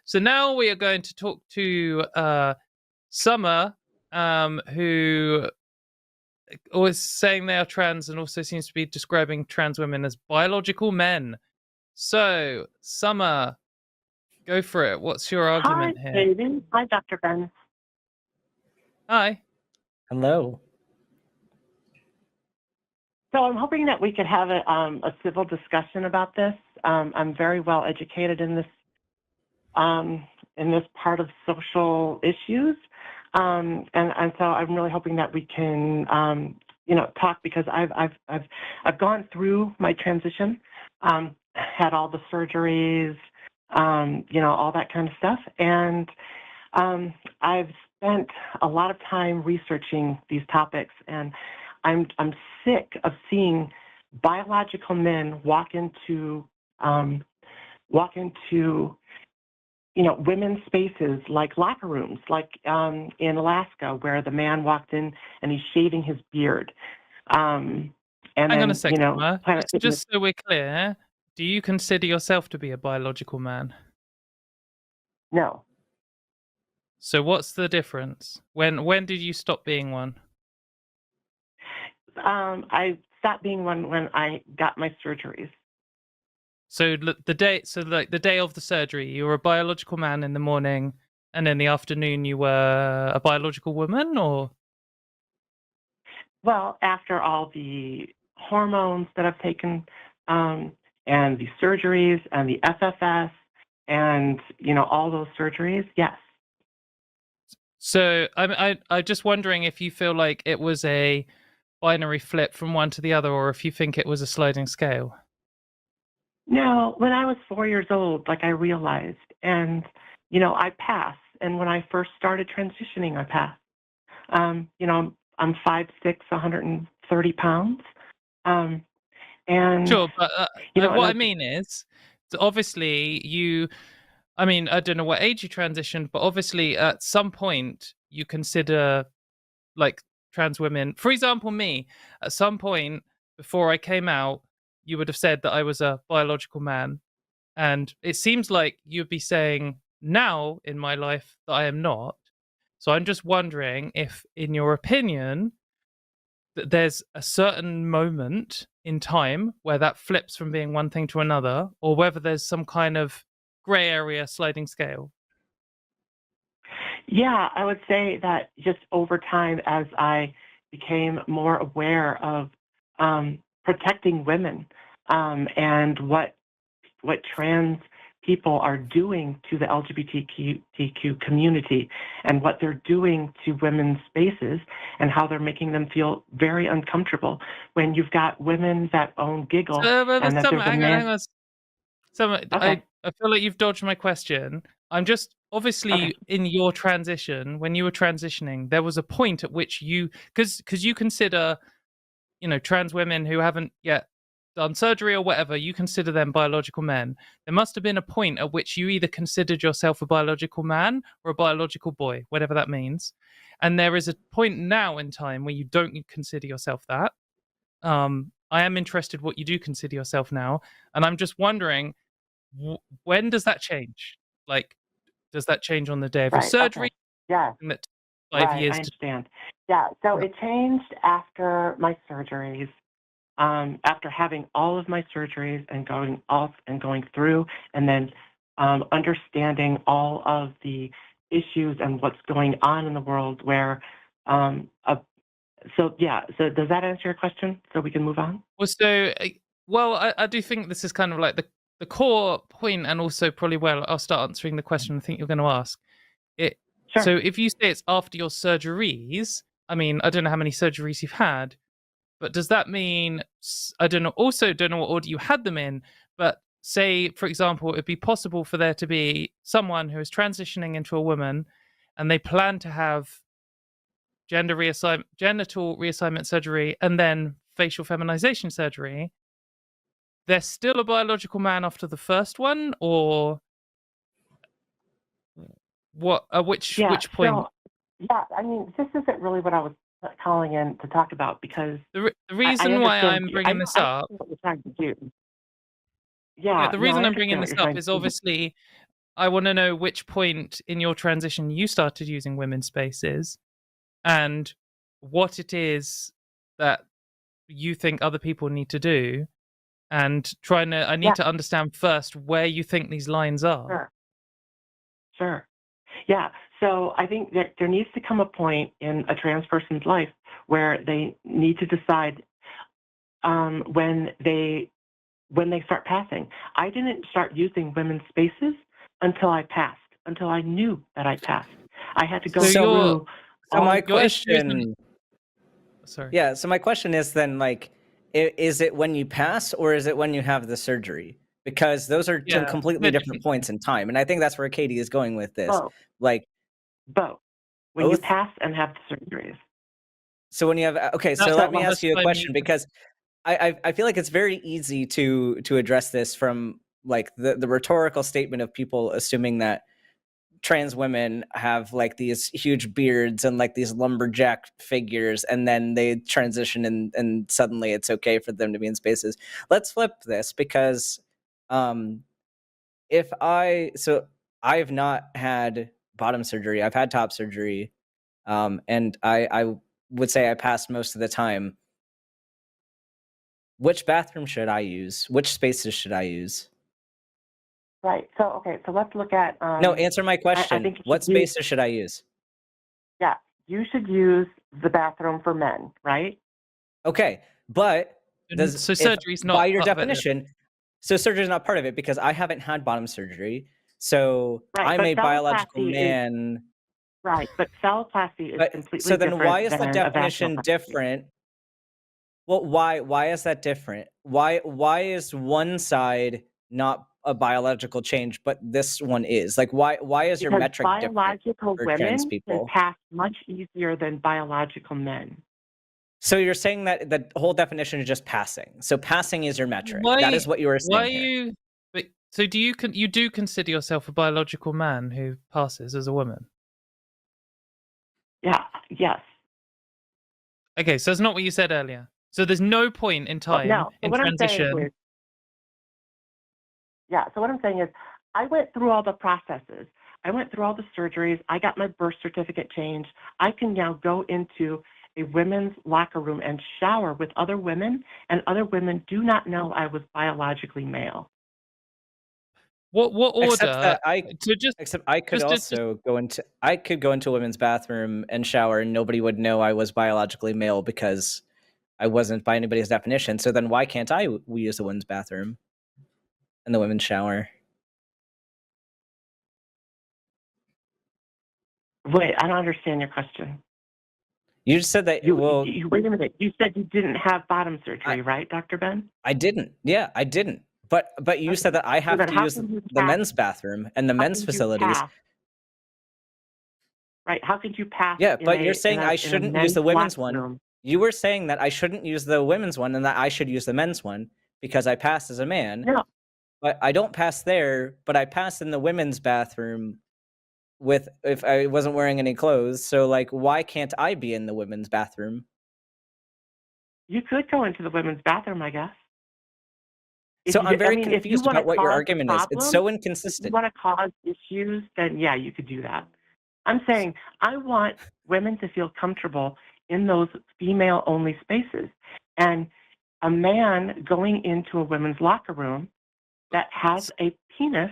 So now we are going to talk to Summer, who was saying they are trans and also seems to be describing trans women as biological men. So, Summer, go for it. What's your argument Hi, here? Katie. Hi, Dr. Ben. Hi. Hello. So I'm hoping that we could have a civil discussion about this. I'm very well educated in this part of social issues, and so I'm really hoping that we can talk, because I've gone through my transition, had all the surgeries, all that kind of stuff, and I've spent a lot of time researching these topics, and I'm sick of seeing biological men walk into women's spaces like locker rooms, like in Alaska, where the man walked in and he's shaving his beard. And Hang on then, a second, Summer. Planet Fitness. Just so we're clear, do you consider yourself to be a biological man? No. So what's the difference? When did you stop being one? I stopped being one when I got my surgeries. So the day of the surgery, you were a biological man in the morning, and in the afternoon you were a biological woman, or? Well, after all the hormones that I've taken, and the surgeries and the FFS and, all those surgeries, yes. So I'm just wondering if you feel like it was a binary flip from one to the other, or if you think it was a sliding scale. No, when I was 4 years old, I realized, and, I passed. And when I first started transitioning, I passed. I'm 5'6", 130 pounds. And Sure, but what I mean is, so obviously I don't know what age you transitioned, but obviously at some point you consider trans women. For example, me, at some point before I came out, you would have said that I was a biological man. And it seems like you'd be saying now in my life that I am not. So I'm just wondering if, in your opinion, that there's a certain moment in time where that flips from being one thing to another, or whether there's some kind of gray area sliding scale. Yeah, I would say that just over time, as I became more aware of protecting women, and what trans people are doing to the LGBTQ community, and what they're doing to women's spaces, and how they're making them feel very uncomfortable. When you've got women that own Giggle, and that there's a man. Okay. I feel like you've dodged my question. I'm just obviously in your transition, when you were transitioning, there was a point at which because you consider, trans women who haven't yet done surgery or whatever, you consider them biological men. There must have been a point at which you either considered yourself a biological man or a biological boy, whatever that means. And there is a point now in time where you don't consider yourself that. I am interested what you do consider yourself now, and I'm just wondering, when does that change? Does that change on the day of your surgery? Okay. Yeah. That 5 years I understand. Yeah, so it changed after my surgeries. After having all of my surgeries and going off and going through, and then understanding all of the issues and what's going on in the world, where so does that answer your question, so we can move on? I do think this is kind of like the core point, and also probably where I'll start answering the question I think you're going to ask. Sure. So if you say it's after your surgeries, I don't know how many surgeries you've had, but does that mean, I don't know what order you had them in, but say, for example, it'd be possible for there to be someone who is transitioning into a woman and they plan to have genital reassignment surgery and then facial feminization surgery. They're still a biological man after the first one, or what? Which point? So, this isn't really what I was calling in to talk about, because The reason why I'm bringing this up. I what you're trying to do. Yeah, the reason I I'm bringing understand what this you're up trying is to do. obviously I want to know which point in your transition you started using women's spaces and what it is that you think other people need to do, and I Yeah, need to understand first where you think these lines are. sure, sure. Yeah, so I think that there needs to come a point in a trans person's life where they need to decide when they start passing. I didn't start using women's spaces until I passed, until I knew that I passed. I had to go So your through So all. my your issue isn't. question, Sorry. yeah. So my question is then, like, is it when you pass or is it when you have the surgery? Because those are two Yeah, completely they're different different points things. in time, and I think that's where Katie is going with this. Both, Like both. When you both. pass and have the surgeries. So when you have okay, so That's let So me the ask first you a time you. question because I feel like it's very easy to address this from like the rhetorical statement of people assuming that trans women have like these huge beards and like these lumberjack figures and then they transition and suddenly it's okay for them to be in spaces. Let's flip this because um if I've not had bottom surgery, I've had top surgery, and I would say I passed most of the time. Which bathroom should I use? Which spaces should I use? right. So okay. So let's look at. No, answer my I question. think you What should use. spaces should I use? Yeah, you should use the bathroom for men, right? Okay, but So if surgery's by not your part of it then. definition, so surgery is not part of it because I haven't had bottom surgery. So Right. I'm But a biological phalloplasty is man. right. But phalloplasty is But completely so then why different is the than a definition vaginoplasty. different? Well, why is that different? Why is one side not a biological change, but this one is? Like why is your Because metric different biological for trans women can people? pass much easier than biological men. So you're saying that the whole definition is just passing. So passing is your metric. That Why? is what you are Why saying are here. you? But so do you? You do consider yourself a biological man who passes as a woman? Yeah. Yes. Okay, so that's not what you said earlier. So there's no point in Well, time no. So in what I'm saying transition. is, yeah. So what I'm saying is, I went through all the processes. I went through all the surgeries. I got my birth certificate changed. I can now go into a women's locker room and shower with other women, and other women do not know I was biologically male. What Except order? that I To just except I could just also go into a women's bathroom and shower and nobody would know I was biologically male because I wasn't by anybody's definition. So then why can't we use the women's bathroom and the women's shower? Wait, I don't understand your question. You just said that You wait a minute. You said you didn't have bottom I surgery, right, Dr. Ben? I didn't. Yeah, I didn't. But you said Okay. that I So have then to how use can you the pass? men's bathroom and the How men's can you facilities. pass? Right? How could you pass Yeah, in but you're a saying I in a shouldn't use men's the women's locker one. room? You were saying that I shouldn't use the women's one and that I should use the men's one because I passed as a man. No, But I don't pass there, but I pass in the women's bathroom with if I wasn't wearing any clothes. So like why can't I be in the women's bathroom? you could go into the women's bathroom, I guess. So I'm I very mean, if you confused want to about what your cause a argument is. It's problem, so if you inconsistent. want to cause issues, then yeah, you could do that. I'm saying I want women to feel comfortable in those female-only spaces, and a man going into a women's locker room that has a penis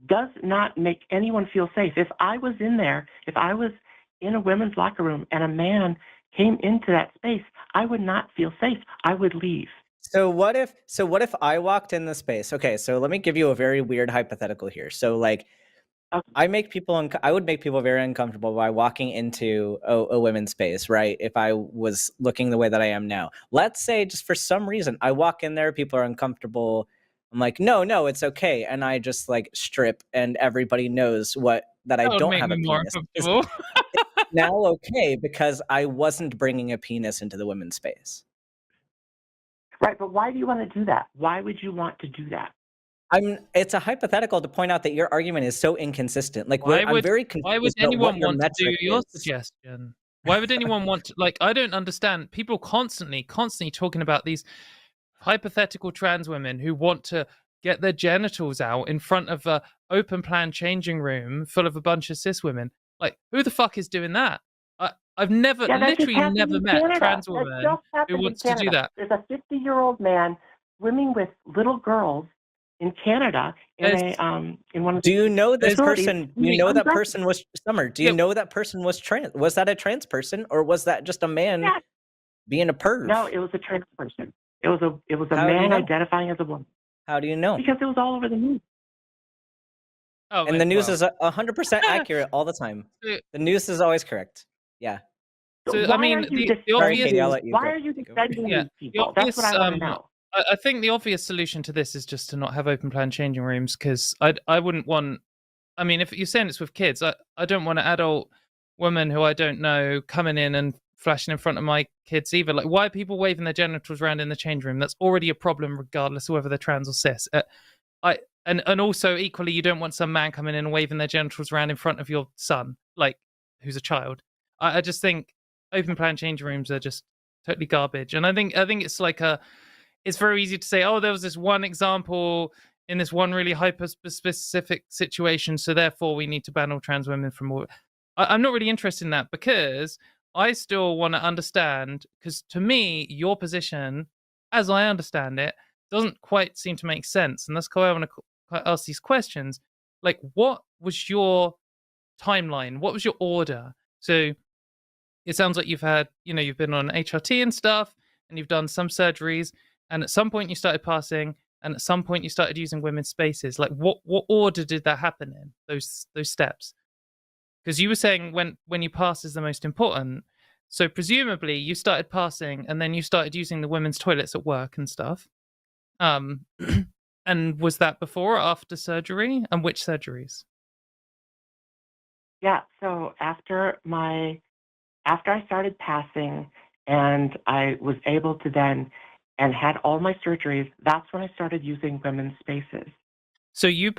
does not make anyone feel safe. If I was in there, if I was in a women's locker room and a man came into that space, I would not feel safe. I would leave. So what if I walked in the space? Okay, so let me give you a very weird hypothetical here. So like Okay. I would make people very uncomfortable by walking into a women's space, right? If I was looking the way that I am now. Let's say just for some reason I walk in there, people are uncomfortable. I'm like, no, it's okay. And I just like strip and everybody knows that I that would don't make have me a more penis. uncomfortable. It's now okay because I wasn't bringing a penis into the women's space. Right, but why do you want to do that? Why would you want to do that? It's a hypothetical to point out that your argument is so inconsistent. Like Why I'm would very why would confused about what anyone your want to do metric your is. suggestion? Why would anyone want to, like, I don't understand. People constantly talking about these hypothetical trans women who want to get their genitals out in front of a open plan changing room full of a bunch of cis women. Like, who the fuck is doing that? I've never, Yeah, that just literally happened never in met a Canada. trans That woman just who happened in wants to do Canada. that. There's a 50-year-old man swimming with little girls in Canada in one of Do you know this facilities. person? Do you know that person was Summer? Do you Yeah. know that person was trans? Was that a trans person, or was that just a man Yeah. being a perv? No, it was a trans person. It was a How do you man know? identifying as a woman. How do you know? Because it was all over the news. Oh, And the news well. is 100% accurate all the time. So, The news is always correct. Yeah. so why I mean, are you the Sorry, obvious. Katie, I'll let you why go. are you Take over. defending Yeah, these the people? That's what I want to know. I think the obvious solution to this is just to not have open plan changing rooms, because I wouldn't want. I mean, if you're saying it's with kids, I don't want an adult woman who I don't know coming in and flashing in front of my kids either. Like, why are people waving their genitals around in the change room? That's already a problem, regardless of whether they're trans or cis. And also equally, you don't want some man coming in and waving their genitals around in front of your son, like, who's a child. I just think open plan change rooms are just totally garbage. And I think it's like it's very easy to say, oh, there was this one example in this one really hyper specific situation, so therefore we need to ban all trans women from all. I'm not really interested in that, because I still want to understand, because to me, your position, as I understand it, doesn't quite seem to make sense. And that's why I want to ask these questions. Like, what was your timeline? What was your order? So it sounds like you've been on HRT and stuff, and you've done some surgeries, and at some point you started passing, and at some point you started using women's spaces. Like, what order did that happen in, those steps? Because you were saying when you pass is the most important. So presumably you started passing, and then you started using the women's toilets at work and stuff. And was that before or after surgery? And which surgeries? Yeah. So after I started passing, and I was able to then and had all my surgeries, that's when I started using women's spaces. So you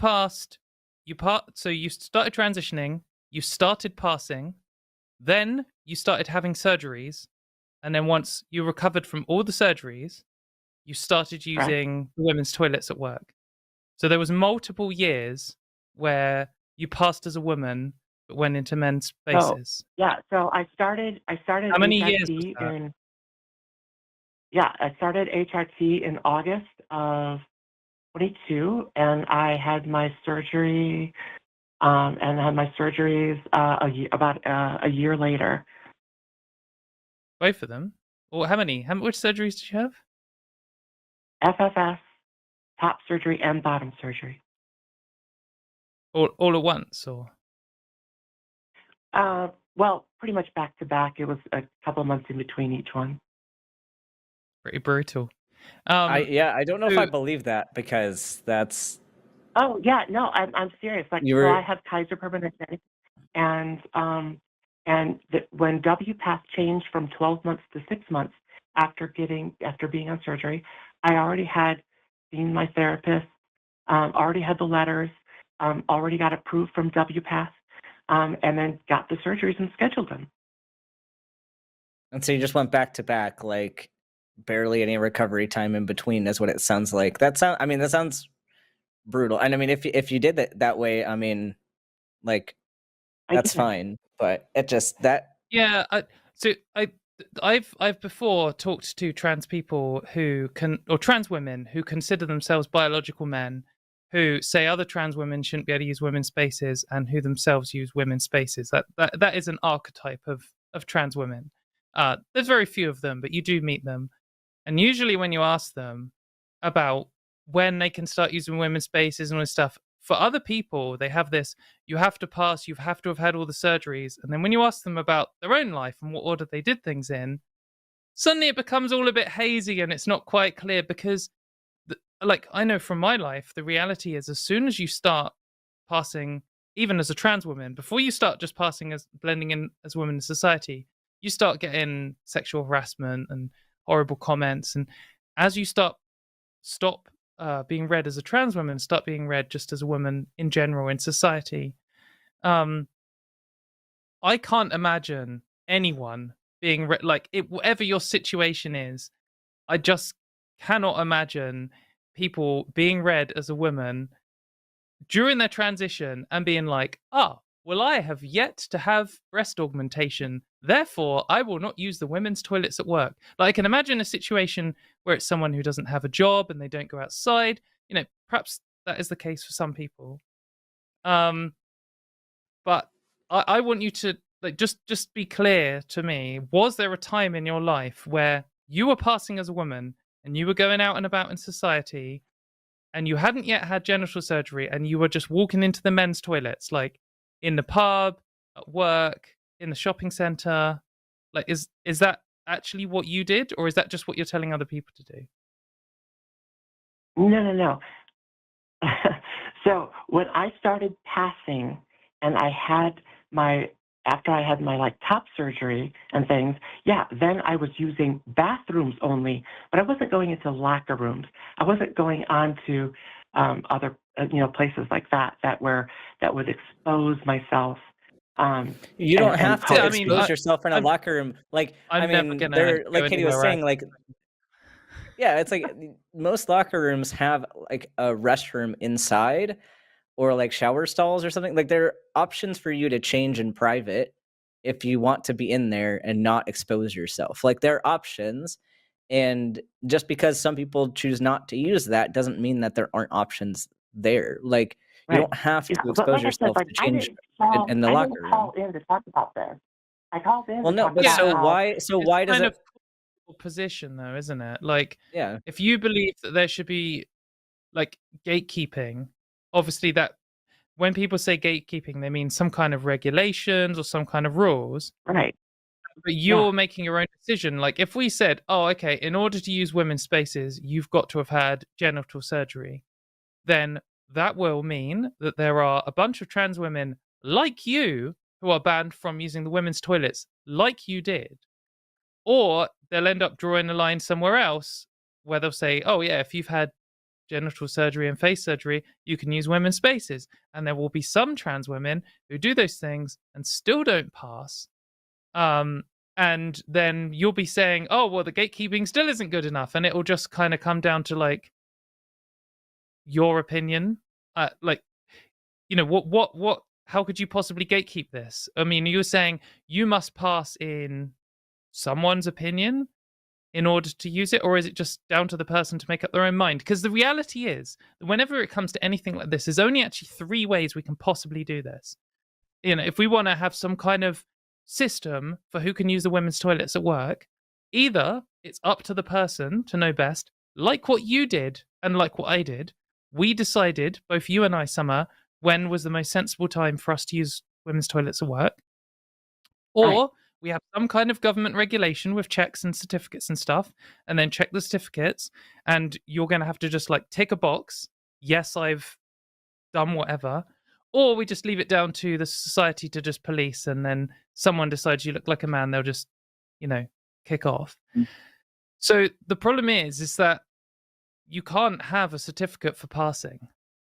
so you started transitioning, you started passing, then you started having surgeries, and then once you recovered from all the surgeries, you started using the women's toilets at work. So there was multiple years where you passed as a woman but went into men's spaces. So I started How many years was HRT that? I started HRT in August of 22, and I had my surgery about a year later. Both of them? Or how many? Which surgeries did you have? FFS, top surgery, and bottom surgery. All at once, or? Well, pretty much back to back. It was a couple of months in between each one. Pretty brutal. I don't know if I believe that, because that's. Oh yeah, no, I'm serious. Like, so I have Kaiser permanente, and when WPATH changed from 12 months to 6 months after being on surgery, I already had seen my therapist, already had the letters, already got approved from WPATH, and then got the surgeries and scheduled them. And so you just went back to back, like barely any recovery time in between, is what it sounds like. That sounds brutal. And I mean, if you did that way, I mean, like, that's fine. But it just that. Yeah. I've before talked to trans people or trans women who consider themselves biological men, who say other trans women shouldn't be able to use women's spaces, and who themselves use women's spaces. That is an archetype of trans women. There's very few of them, but you do meet them. And usually when you ask them about when they can start using women's spaces and all this stuff, for other people, they have this, you have to pass, you have to have had all the surgeries. And then when you ask them about their own life and what order they did things in, suddenly it becomes all a bit hazy and it's not quite clear, because like, I know from my life, the reality is, as soon as you start passing, even as a trans woman, before you start just passing as blending in as a woman in society, you start getting sexual harassment and horrible comments. And as you stop being read as a trans woman, start being read just as a woman in general in society, I can't imagine anyone being whatever your situation is. I just cannot imagine people being read as a woman during their transition and being like, oh, well, I have yet to have breast augmentation. Therefore, I will not use the women's toilets at work. Like, I can imagine a situation where it's someone who doesn't have a job and they don't go outside. Perhaps that is the case for some people. But I want you to just be clear to me. Was there a time in your life where you were passing as a woman and you were going out and about in society and you hadn't yet had genital surgery and you were just walking into the men's toilets, like in the pub, at work, in the shopping center? Like, is that actually what you did, or is that just what you're telling other people to do? No. So when I started passing and after I had my top surgery and things, then I was using bathrooms only, but I wasn't going into locker rooms. I wasn't going on to other places like that would expose myself. You don't have to I mean, expose yourself in a locker room. Like, I'm never gonna they're go like Katy was anywhere saying, else. like, yeah, it's like most locker rooms have like a restroom inside or like shower stalls or something. Like, there are options for you to change in private if you want to be in there and not expose yourself. Like, there are options, and just because some people choose not to use that doesn't mean that there aren't options there. Like, you Right. don't have to But expose like I said, yourself to change in the I locker didn't room. call in to talk about this. I called in Well, to no, talk but about so how why It's does kind it? of a position, though, isn't it? Like, Yeah. if you believe that there should be like gatekeeping, obviously that when people say gatekeeping, they mean some kind of regulations or some kind of rules. right. But you're making your own decision. Like, if we said, oh, okay, in order to use women's spaces, you've got to have had genital surgery, then that will mean that there are a bunch of trans women like you who are banned from using the women's toilets like you did. Or they'll end up drawing a line somewhere else where they'll say, oh, yeah, if you've had genital surgery and face surgery, you can use women's spaces. And there will be some trans women who do those things and still don't pass. And then you'll be saying, oh, well, the gatekeeping still isn't good enough. And it will just kind of come down to like your opinion. What, how could you possibly gatekeep this? I mean, you're saying you must pass in someone's opinion in order to use it, or is it just down to the person to make up their own mind? Because the reality is that whenever it comes to anything like this, there's only actually 3 ways we can possibly do this. If we want to have some kind of system for who can use the women's toilets at work, either it's up to the person to know best, like what you did and like what I did. We decided, both you and I, Summer, when was the most sensible time for us to use women's toilets at work, or we have some kind of government regulation with checks and certificates and stuff, and then check the certificates, and you're going to have to just like tick a box. Yes, I've done whatever. Or we just leave it down to the society to just police, and then someone decides you look like a man, they'll just, kick off. So the problem is that you can't have a certificate for passing.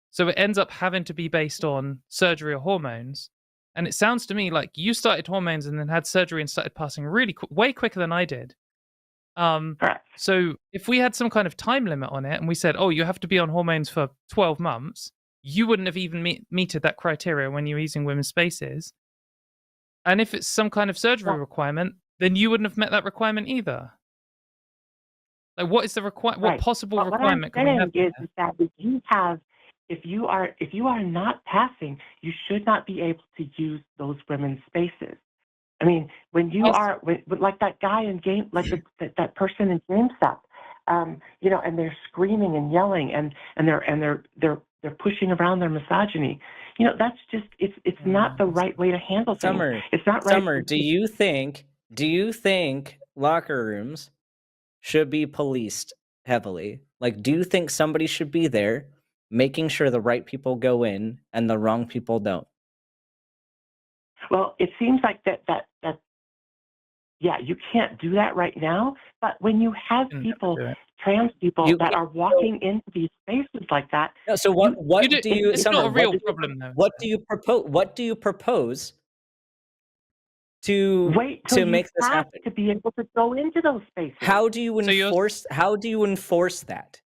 So it ends up having to be based on surgery or hormones. And it sounds to me like you started hormones and then had surgery and started passing really way quicker than I did. Correct. So if we had some kind of time limit on it and we said, oh, you have to be on hormones for 12 months, you wouldn't have even meted that criteria when you're using women's spaces. And if it's some kind of surgery requirement, then you wouldn't have met that requirement either. Like, what is the what possible requirement can we have? Is that if you are not passing, you should not be able to use those women's spaces. I mean, when you are like that guy in game, like that person in GameStop, and they're screaming and yelling and they're pushing around their misogyny. That's just it's not the right way to handle things. Summer, it's not right. Summer, do you think locker rooms should be policed heavily? Like, do you think somebody should be there making sure the right people go in and the wrong people don't? Well, it seems like that you can't do that right now. But when you have people, trans people that are walking into these spaces like that. No, so it's not a real problem, though. What do you propose to make this happen? To be able to go into those spaces. How do you enforce that?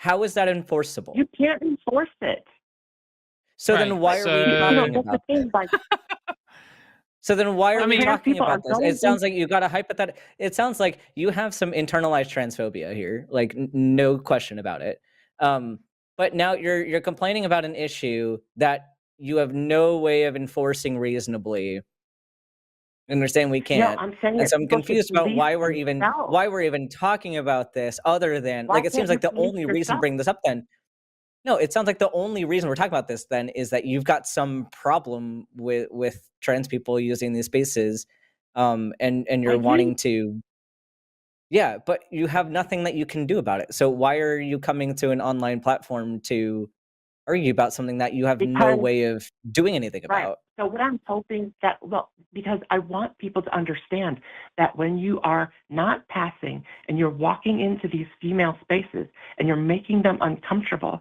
How is that enforceable? You can't enforce it. So Right. then why are we talking That's the about thing. Like, So then why are we mean, trans talking people are about this? going It sounds in. like you got a hypothetical. It sounds like you have some internalized transphobia here, like no question about it. But now you're complaining about an issue that you have no way of enforcing reasonably. Understand we No, can't. I'm saying And that so I'm people should confused about police themselves. why we're even talking about this other than Why like it can't seems you like the police only reason to yourself? bring this up then. No, it sounds like the only reason we're talking about this then is that you've got some problem with trans people using these spaces, and I you're do. wanting to, yeah, but you have nothing that you can do about it. So why are you coming to an online platform to argue about something that you have no Because, way of doing anything right. about? So what I'm hoping that, well, because I want people to understand that when you are not passing and you're walking into these female spaces and you're making them uncomfortable,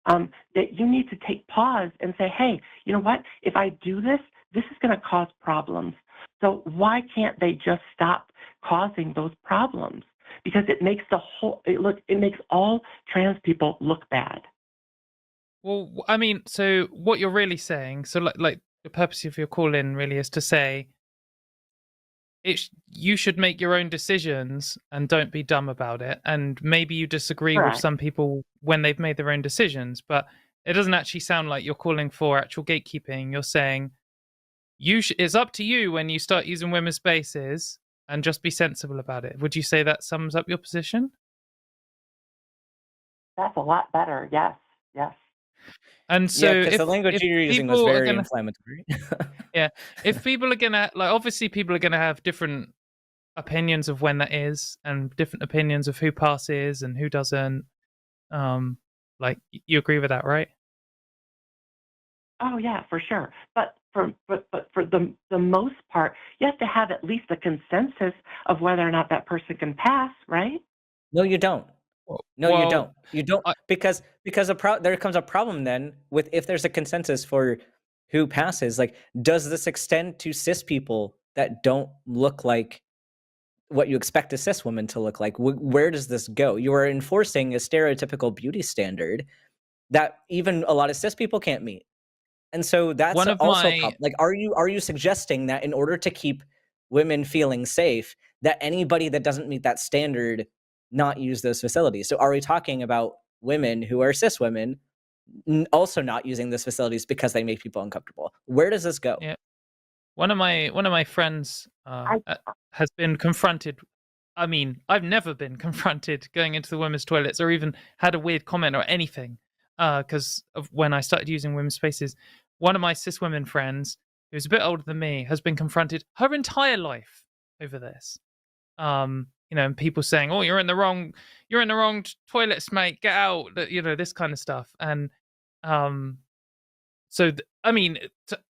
that you need to take pause and say, hey, you know what? If I do this, this is going to cause problems. So why can't they just stop causing those problems? Because it makes it makes all trans people look bad. well, I mean, so what you're really saying, so like the purpose of your call in really is to say you should make your own decisions and don't be dumb about it. And maybe you disagree with Correct. some people when they've made their own decisions, but it doesn't actually sound like you're calling for actual gatekeeping. You're saying it's up to you when you start using women's spaces and just be sensible about it. Would you say that sums up your position? That's a lot better. Yes. Yes. And so Yeah, because the language if you're using was people are very gonna inflammatory. yeah, if people are gonna like obviously people are gonna have different opinions of when that is and different opinions of who passes and who doesn't. Like you agree with that, right? Oh yeah, for sure. But for the most part, you have to have at least a consensus of whether or not that person can pass, right? No, you don't. No, you don't. Well, You don't I, because there comes a problem then with if there's a consensus for who passes, like does this extend to cis people that don't look like what you expect a cis woman to look like? Where does this go? You are enforcing a stereotypical beauty standard that even a lot of cis people can't meet. And so that's one of also a my problem. Like are you suggesting that in order to keep women feeling safe that anybody that doesn't meet that standard not use those facilities? So are we talking about women who are cis women also not using those facilities because they make people uncomfortable? Where does this go? yeah, one of my friends I has been confronted. I mean, I've never been confronted going into the women's toilets or even had a weird comment or anything because of when I started using women's spaces. One of my cis women friends, who's a bit older than me, has been confronted her entire life over this. And people saying, "Oh, you're in the wrong toilets, mate. Get out." This kind of stuff. And um, so, I mean,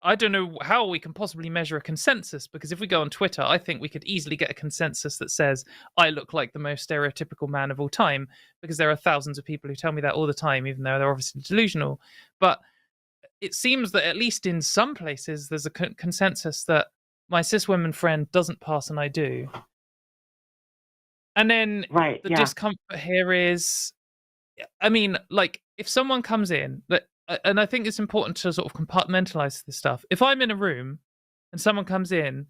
I don't know how we can possibly measure a consensus because if we go on Twitter, I think we could easily get a consensus that says I look like the most stereotypical man of all time because there are thousands of people who tell me that all the time, even though they're obviously delusional. But it seems that at least in some places, there's a consensus that my cis women friend doesn't pass and I do. And then right, the yeah. discomfort here is, I mean, like if someone comes in and I think it's important to sort of compartmentalize this stuff. If I'm in a room and someone comes in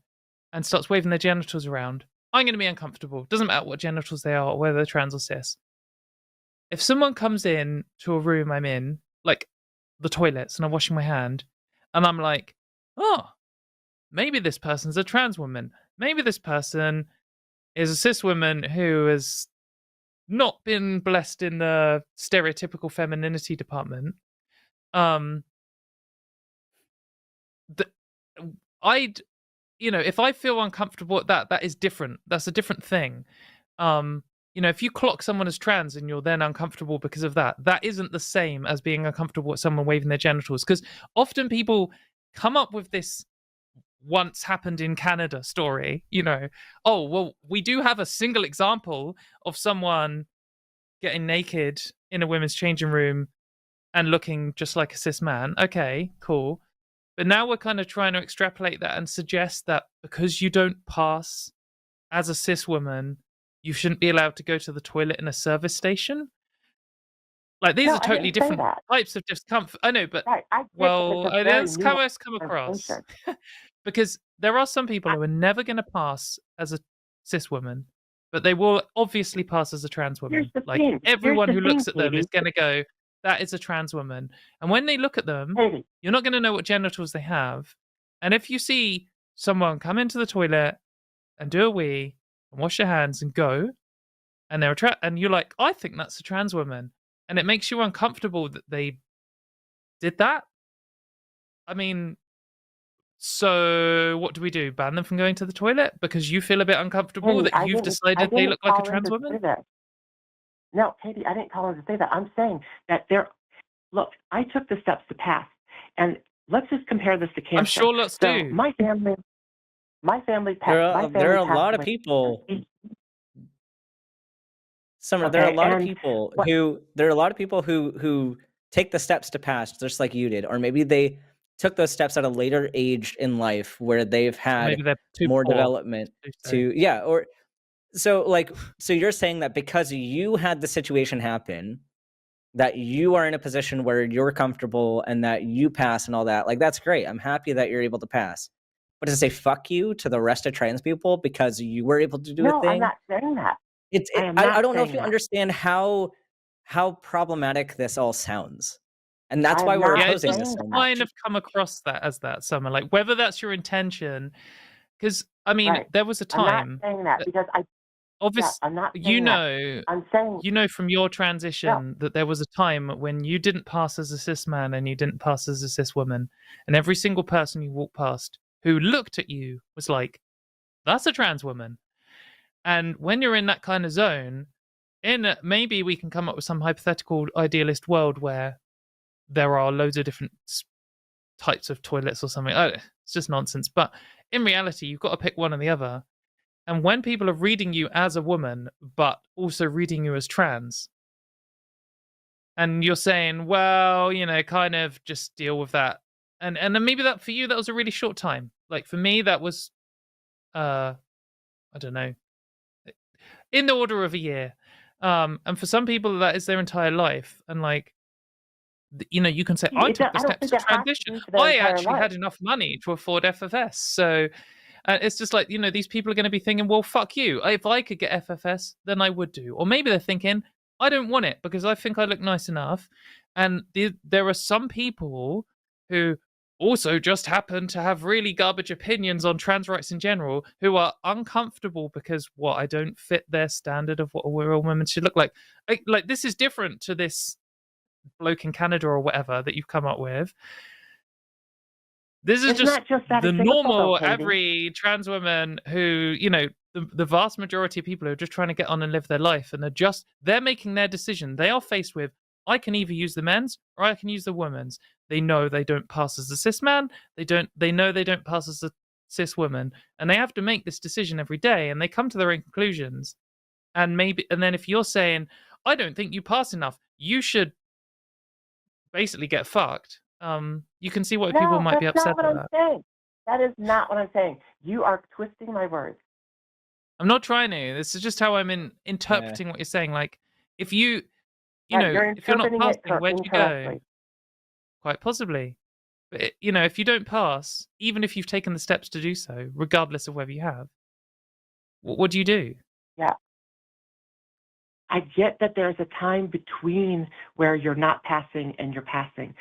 and starts waving their genitals around, I'm going to be uncomfortable. Doesn't matter what genitals they are or whether they're trans or cis. If someone comes in to a room I'm in, like the toilets, and I'm washing my hand, and I'm like, oh, maybe this person's a trans woman. Maybe this person is a cis woman who has not been blessed in the stereotypical femininity department. Um, the, I'd, if I feel uncomfortable at that, that is different. That's a different thing. If you clock someone as trans and you're then uncomfortable because of that, that isn't the same as being uncomfortable with someone waving their genitals. Because often people come up with this once happened in Canada story, oh, well, we do have a single example of someone getting naked in a women's changing room and looking just like a cis man. Okay, cool. But now we're kind of trying to extrapolate that and suggest that because you don't pass as a cis woman, you shouldn't be allowed to go to the toilet in a service station. Like these No, are I totally didn't say different that. types of discomfort. I know, but Right. I get that it's well, a very let's come, nuanced let's come across translation. because there are some people who are never going to pass as a cis woman, but they will obviously pass as a trans Here's woman. the Like thing. Here's everyone the who thing, looks at them is Katie. going to go, "That is a trans woman." And when they look at them, Katie, you're not going to know what genitals they have. And if you see someone come into the toilet and do a wee and wash their hands and go, and they're and you're like, I think that's a trans woman, and it makes you uncomfortable that they did that. I mean, so what do we do? Ban them from going to the toilet because you feel a bit uncomfortable Katie, that you've I decided they didn't look like a call in trans to woman? say that. No, Katie, I didn't call in to say that. I'm saying that look, I took the steps to pass. And let's just compare this to cancer. I'm sure lots So do. my family There are a passed lot of away. people. Summer, there are a Okay, lot of and people what who take the steps to pass just like you did, or maybe they took those steps at a later age in life where they've So had maybe they're too more poor development to do so. to or so you're saying that because you had the situation happen, that you are in a position where you're comfortable and that you pass and all that. Like that's great. I'm happy that you're able to pass. But to say fuck you to the rest of trans people because you were able to do a No, I'm thing, not saying that. I am not don't know if saying you that. understand how problematic this all sounds. And that's I why am we're not Yeah, it opposing does this saying so that. kind much. of come across that as that, Summer. Like whether that's your intention, because I mean, Right. there was a I'm not time saying that that because I'm not saying that. I'm saying you know from your no. transition that there was a time when you didn't pass as a cis man and you didn't pass as a cis woman, and every single person you walked past who looked at you was like, "That's a trans woman." And when you're in that kind of zone, maybe we can come up with some hypothetical idealist world where there are loads of different types of toilets or something. It's just nonsense. But in reality, you've got to pick one or the other. And when people are reading you as a woman, but also reading you as trans, and you're saying, well, kind of just deal with that. And then maybe that for you, that was a really short time. Like for me, that was, I don't know, in the order of a year. And for some people, that is their entire life. And like, you can say, I took the I don't steps think to it has to transition. be for their I entire actually life. had enough money to afford FFS. So it's just like, these people are going to be thinking, well, fuck you. If I could get FFS, then I would do. Or maybe they're thinking, I don't want it because I think I look nice enough. And there are some people who also just happen to have really garbage opinions on trans rights in general who are uncomfortable because I don't fit their standard of what a real woman should look like. Like this is different to this bloke in Canada or whatever that you've come up with. This is It's just not just that the example, though, normal, Katie. every trans woman who, the vast majority of people who are just trying to get on and live their life and they're making their decision. They are faced with, I can either use the men's or I can use the women's. They know they don't pass as a cis man. They know they don't pass as a cis woman. And they have to make this decision every day and they come to their own conclusions. And then if you're saying, I don't think you pass enough, you should basically get fucked. You can see why people No, might be that's upset not what at I'm that. saying. That is not what I'm saying. You are twisting my words. I'm not trying to. This is just how I'm interpreting what you're saying. Like, if you, You're if you're not interpreting it passing, where'd you go? incorrectly. Quite possibly. But, if you don't pass, even if you've taken the steps to do so, regardless of whether you have, what do you do? Yeah. I get that there's a time between where you're not passing and you're passing.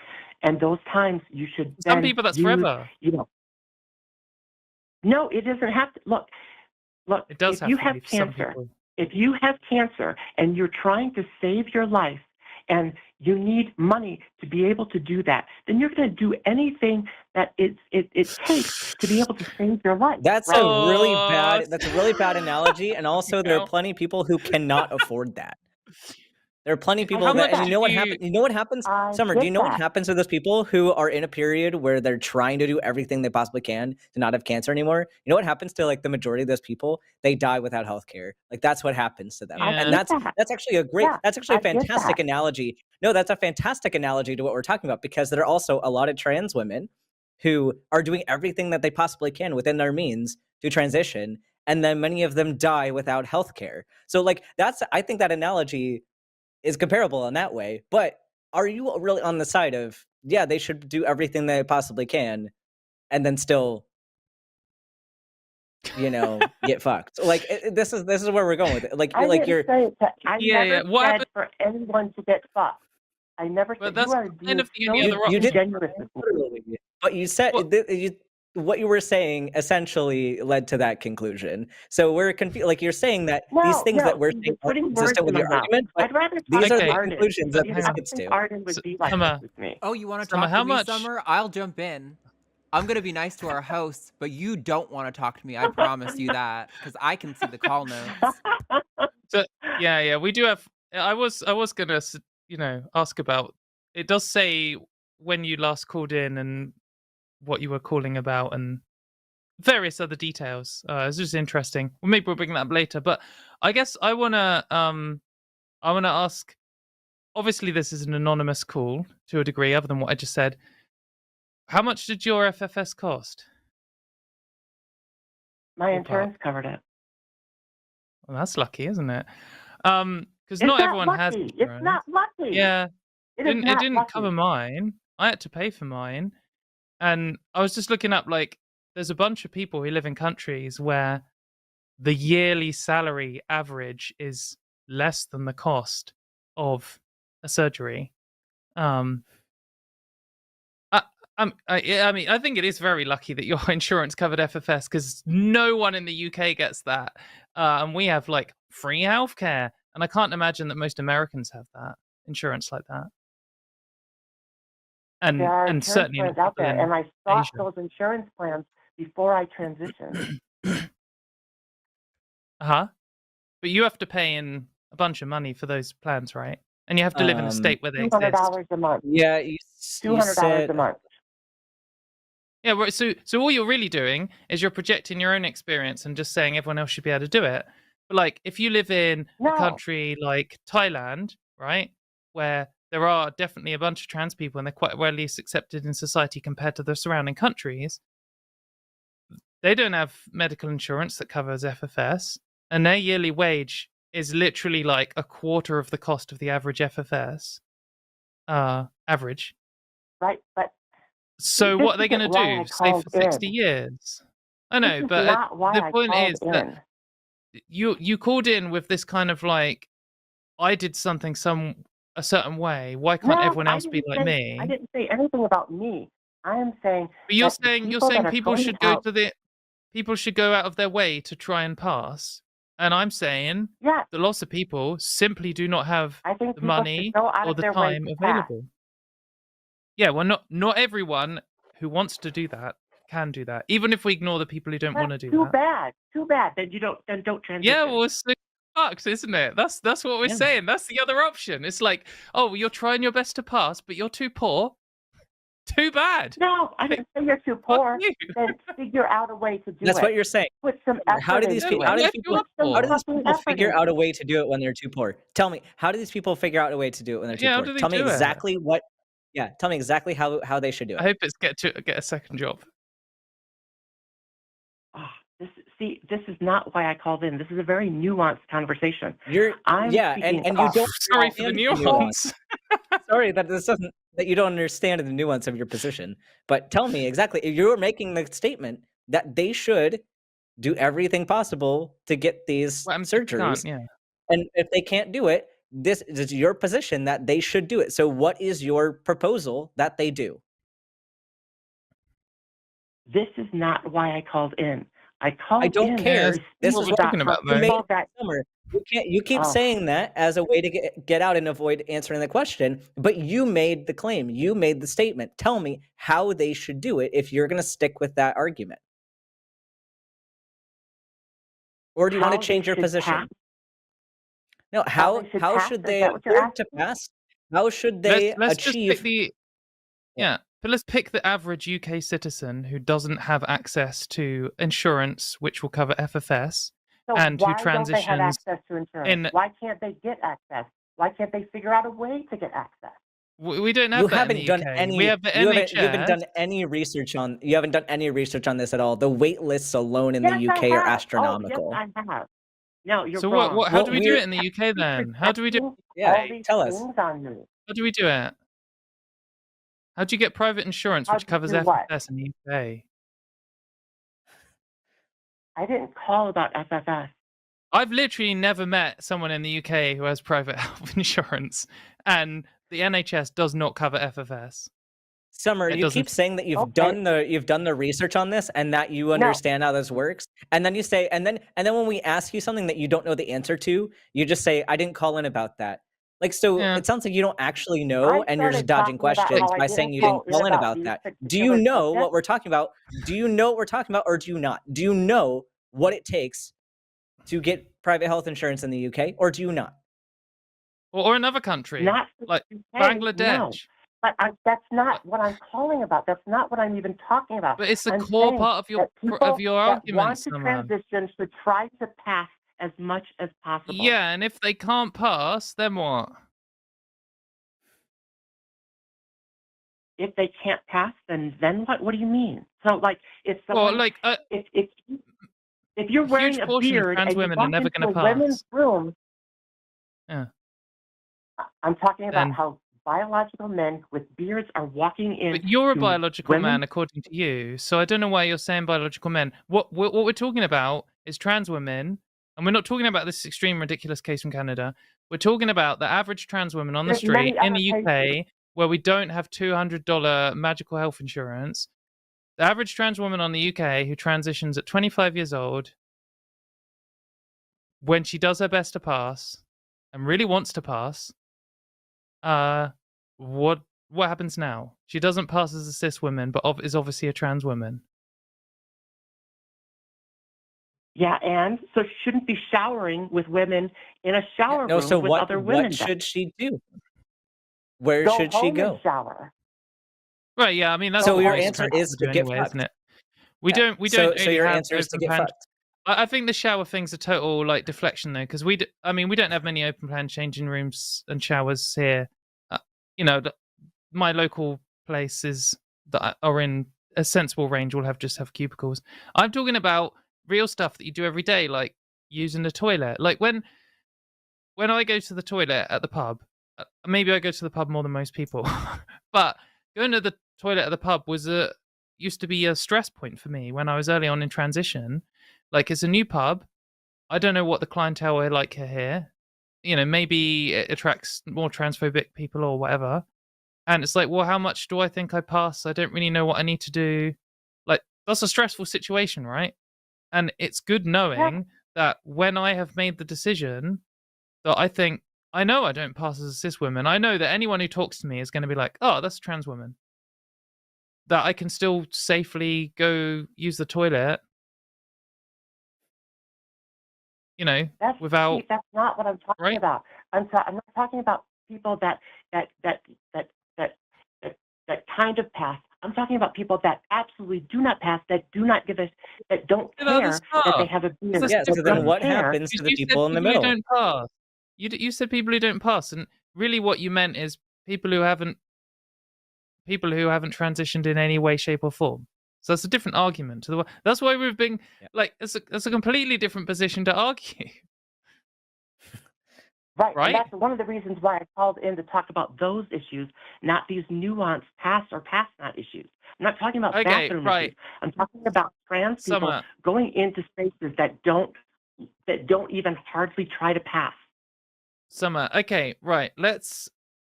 And those times you should For some then people, that's use, forever. No, it doesn't have to. Look, It does if have you to have be for some cancer, people. if you have cancer and you're trying to save your life and you need money to be able to do that, then you're going to do anything that it takes to be able to save your life. That's right? a really bad analogy. And also there are Now, plenty of people who cannot afford that. There are plenty of people how that, much and did you know what happens? I Summer, do you get know what that. happens to those people who are in a period where they're trying to do everything they possibly can to not have cancer anymore? You know what happens to like the majority of those people? They die without healthcare. Like that's what happens to them. Yeah. And that's actually that's actually a fantastic analogy. No, that's a fantastic analogy to what we're talking about, because there are also a lot of trans women who are doing everything that they possibly can within their means to transition, and then many of them die without healthcare. So like I think that analogy is comparable in that way. But are you really on the side of, yeah, they should do everything they possibly can and then still, get fucked? Like, this is where we're going with it. Like, I like didn't you're say it. I Yeah, never what said happened? for anyone to get fucked. I never But said that's you are kind of the only being other so you did disingenuous with me. literally, but you said What? what you were saying essentially led to that conclusion. So we're confused. Like, you're saying that these No, things that we're you're saying aren't putting words consistent in with my your mouth. argument, but I'd rather talk these to are the Okay. Arden conclusions that because this I don't gets think to. Arden would be like Summer, this with me. Oh, you want to Summer, talk how to me, much? Summer? I'll jump in. I'm gonna be nice to our host, but you don't want to talk to me. I promise you that, because I can see the call notes. So yeah, we do have. I was gonna ask about. It does say when you last called in and what you were calling about and various other details. It's just interesting. Well, maybe we'll bring that up later. But I guess I wanna ask. Obviously, this is an anonymous call to a degree, other than what I just said. How much did your FFS cost? My Ballpark. insurance covered it. Well, that's lucky, isn't it? Because It's not not everyone has lucky. It's insurance. not lucky. Yeah, It is it not didn't lucky. cover mine. I had to pay for mine, and I was just looking up. Like, there's a bunch of people who live in countries where the yearly salary average is less than the cost of a surgery. I mean, I think it is very lucky that your insurance covered FFS because no one in the UK gets that, and we have like free healthcare, and I can't imagine that most Americans have that insurance like that, There are and insurance certainly not plans out people there, in and I sought Asia. those insurance plans before I transitioned. But you have to pay in a bunch of money for those plans, right? And you have to live in a state where they exist. $200 a month. Yeah, you $200 said a month. Yeah, right. So all you're really doing is you're projecting your own experience and just saying everyone else should be able to do it. But like, if you live in a No. country like Thailand, right, where there are definitely a bunch of trans people and they're quite well least accepted in society compared to the surrounding countries, they don't have medical insurance that covers FFS, and their yearly wage is literally like a quarter of the cost of the average FFS average. Right, but So this what are they going to isn't why do? I Stay for called 60 in. years? I know, This is but not why the I point called is that in. you called in with this kind of like, I did something a certain way. Why can't No, everyone I else be didn't like say me? I didn't say anything about me. I am saying But you're that the saying people that are people going should go out, to the people should go out of their way to try and pass. And I'm saying yes, that lots of people simply do not have I think the people money should go out or of the their way time to pass. available. Yeah, well, not everyone who wants to do that can do that. Even if we ignore the people who don't want to That's do too that. bad. Too bad. Then don't transition. Yeah, well, it's fucked, isn't it? That's what we're Yeah. saying. That's the other option. It's like, oh, you're trying your best to pass, but you're too poor. Too bad. No, I didn't say you're too Fuck poor. you. Then figure out a way to do That's it. what you're saying. Put some effort How do these into people? it. How do Yeah, these you people? are poor. How do these Fucking people effort figure into out a it. way to do it when they're too poor? Tell me, how do these people figure out a way to do it when they're too Yeah, how poor? do they Tell me do it? exactly what. Yeah, tell me exactly how they should do I it. hope it's get a second job. Oh, this is not why I called in. This is a very nuanced conversation. And you don't. Sorry for the understand nuance. Sorry that you don't understand the nuance of your position. But tell me exactly. If you're making the statement that they should do everything possible to get these Well, if you surgeries, can't, yeah. and if they can't do it, this is your position that they should do it. So what is your proposal that they do? This is not why I called in. I called I don't in care. to This what is we're what talking about, though. people that Summer. You keep Oh. saying that as a way to get out and avoid answering the question, but you made the claim. You made the statement. Tell me how they should do it if you're going to stick with that argument. Or do you want how to change they your should position? pass. No, How they should how pass? should Is they that what you're afford to asking? pass? How should they Let's just pick achieve? the but let's pick the average UK citizen who doesn't have access to insurance, which will cover FFS, So and who why don't they have transitions access to insurance? Why can't they get access? Why can't they figure out a way to get access? We don't have You that in haven't the done UK. any. We have the You NHS. haven't done any research on. You haven't done any research on this at all. The wait lists alone in Yes, the I UK are have. astronomical. Oh, yes, I have. No, you're So wrong. how Well, do we do we're it in the UK Keep then? How do we do it projecting in the all UK? these tell us. things on me. How do we do it? How do you get private insurance How which do you covers do what? FFS in the UK? I didn't call about FFS. I've literally never met someone in the UK who has private health insurance, and the NHS does not cover FFS. Summer, It you doesn't. keep saying that Okay. you've done the research on this and that you No, understand how this works, and then you say, and then when we ask you something that you don't know the answer to, you just say, "I didn't call in about that." Like, so Yeah. it sounds like you don't actually know, I and you're just started dodging talking about questions how I by saying didn't you call didn't in call in about about these that. Do you particular know what subjects. we're talking about? Do you know what we're talking about, or do you not? Do you know what it takes to get private health insurance in the UK, or do you not? Or another country, Not for like the UK, no. Bangladesh. But that's Like, not what I'm calling about. That's not what I'm even talking about. but it's the I'm core saying part of that people your that argument, want to Summer. transition should try to pass as much as possible. Yeah, and if they can't pass, then what? If they can't pass, then what? What do you mean? So, like, if Well, someone, like if you're a wearing huge a portion of beard trans and you women are walk never into going a to women's pass. room, Yeah. I'm talking about Then, how biological men with beards are walking in but you're a to biological man women. according to you, so I don't know why you're saying biological men. What we're talking about is trans women, and we're not talking about this extreme ridiculous case from Canada. We're talking about the average trans woman on the There's street many in other the cases. UK where we don't have $200 magical health insurance. The average trans woman on the UK who transitions at 25 years old, when she does her best to pass and really wants to pass, uh, what happens now? She doesn't pass as a cis woman, but is obviously a trans woman. Yeah, and so she shouldn't be showering with women in a shower No, room so with other women. what should she do? Where Go should she home and go? shower. Right, yeah, I mean that's Go So what your home. most answer trans is people to do get anyway, isn't fucked. it? We Yeah. don't So really your have answer is to open get plan. fucked. I think the shower thing's a total like deflection though, because we don't have many open plan changing rooms and showers here. You know, my local places that are in a sensible range will just have cubicles. I'm talking about real stuff that you do every day, like using the toilet. Like when I go to the toilet at the pub, maybe I go to the pub more than most people, but going to the toilet at the pub used to be a stress point for me when I was early on in transition. Like it's a new pub. I don't know what the clientele are like here. You know, maybe it attracts more transphobic people or whatever. And it's like, well, how much do I think I pass? I don't really know what I need to do. Like, that's a stressful situation, right? And it's good Yeah. knowing that when I have made the decision that I think, I know I don't pass as a cis woman. I know that anyone who talks to me is going to be like, oh, that's a trans woman. That I can still safely go use the toilet, you know, without, See, that's not what I'm talking right? about. I'm not talking about people that that that that that that that kind of pass. I'm talking about people that absolutely do not pass, that do not give us, that don't The other care that they stuff. have a beard, That's Yeah, so that then don't different. what care. happens to Because the you said people in the people who middle? don't pass. You said people who don't pass, and really what you meant is people who haven't transitioned in any way, shape, or form. So that's a different argument to the one. That's why we've been Yeah. like it's a completely different position to argue, Right, and right? that's one of the reasons why I called in to talk about those issues, not these nuanced pass or pass not issues. I'm not talking about Okay, bathroom right. issues. I'm talking about trans people Summer. going into spaces that don't even hardly try to pass. Summer. Okay, right.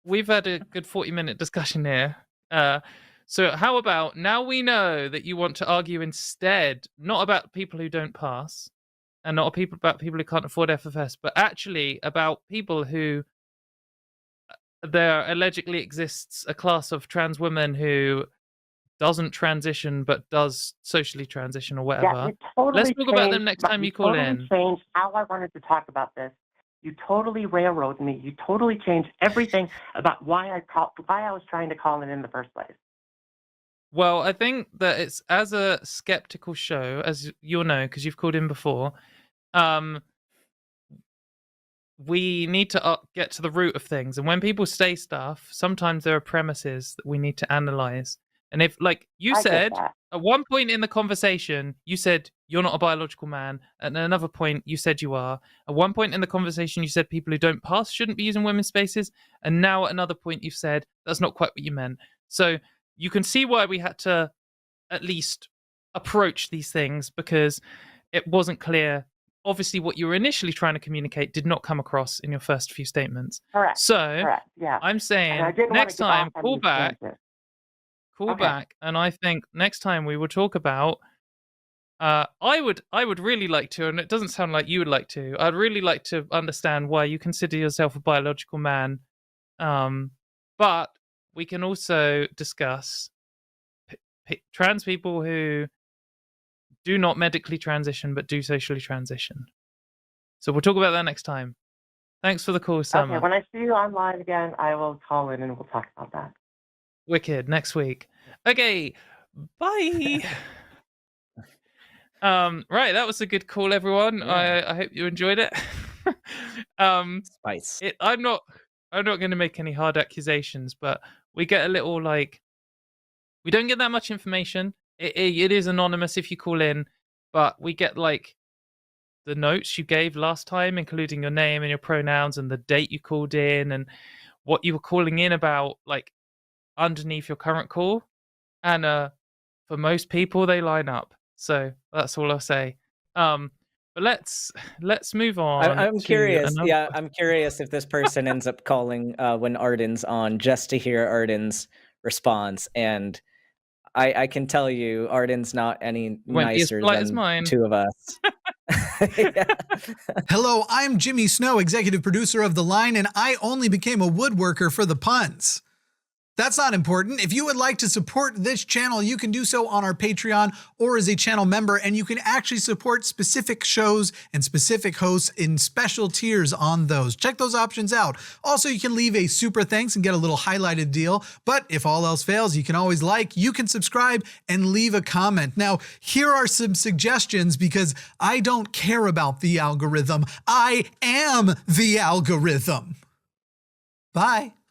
We've had a good 40-minute discussion here. So how about now we know that you want to argue instead, not about people who don't pass, and not about people who can't afford FFS, but actually about people who there allegedly exists a class of trans women who doesn't transition but does socially transition or Yeah, whatever. you totally Let's talk about them changed. next time You you call totally in. changed how I wanted to talk about this. You totally railroaded me. You totally changed everything about why I was trying to call in the first place. Well, I think that it's as a skeptical show, as you'll know, because you've called in before, we need to get to the root of things. And when people say stuff, sometimes there are premises that we need to analyze. And if, like you I get said, that. At one point in the conversation, you said you're not a biological man. At another point, you said you are. At one point in the conversation, you said people who don't pass shouldn't be using women's spaces. And now at another point, you've said that's not quite what you meant. So you can see why we had to at least approach these things, because it wasn't clear. Obviously, what you were initially trying to communicate did not come across in your first few statements. Correct. So Correct. Yeah. I'm saying And I didn't want next to get time, off on call these back. tangents. Call Okay. back, and I think next time we will talk about. I would really like to, and it doesn't sound like you would like to. I'd really like to understand why you consider yourself a biological man. But we can also discuss trans people who do not medically transition but do socially transition. So we'll talk about that next time. Thanks for the call, Summer. Okay, when I see you online again, I will call in and we'll talk about that. Wicked, next week. Okay, bye. Right, that was a good call, everyone. Yeah. I hope you enjoyed it. Spice. I'm not going to make any hard accusations, but we get a little we don't get that much information. It is anonymous if you call in, but we get the notes you gave last time, including your name and your pronouns and the date you called in and what you were calling in about, underneath your current call. And for most people, they line up. So that's all I'll say. But let's move on. I'm curious. another Yeah, question. I'm curious if this person ends up calling when Arden's on, just to hear Arden's response. And I can tell you, Arden's not any Won't be as nicer polite as than mine. two of us. Yeah. Hello, I'm Jimmy Snow, executive producer of The Line, and I only became a woodworker for the puns. That's not important. If you would like to support this channel, you can do so on our Patreon or as a channel member, and you can actually support specific shows and specific hosts in special tiers on those. Check those options out. Also, you can leave a super thanks and get a little highlighted deal. But if all else fails, you can always you can subscribe and leave a comment. Now, here are some suggestions, because I don't care about the algorithm. I am the algorithm. Bye.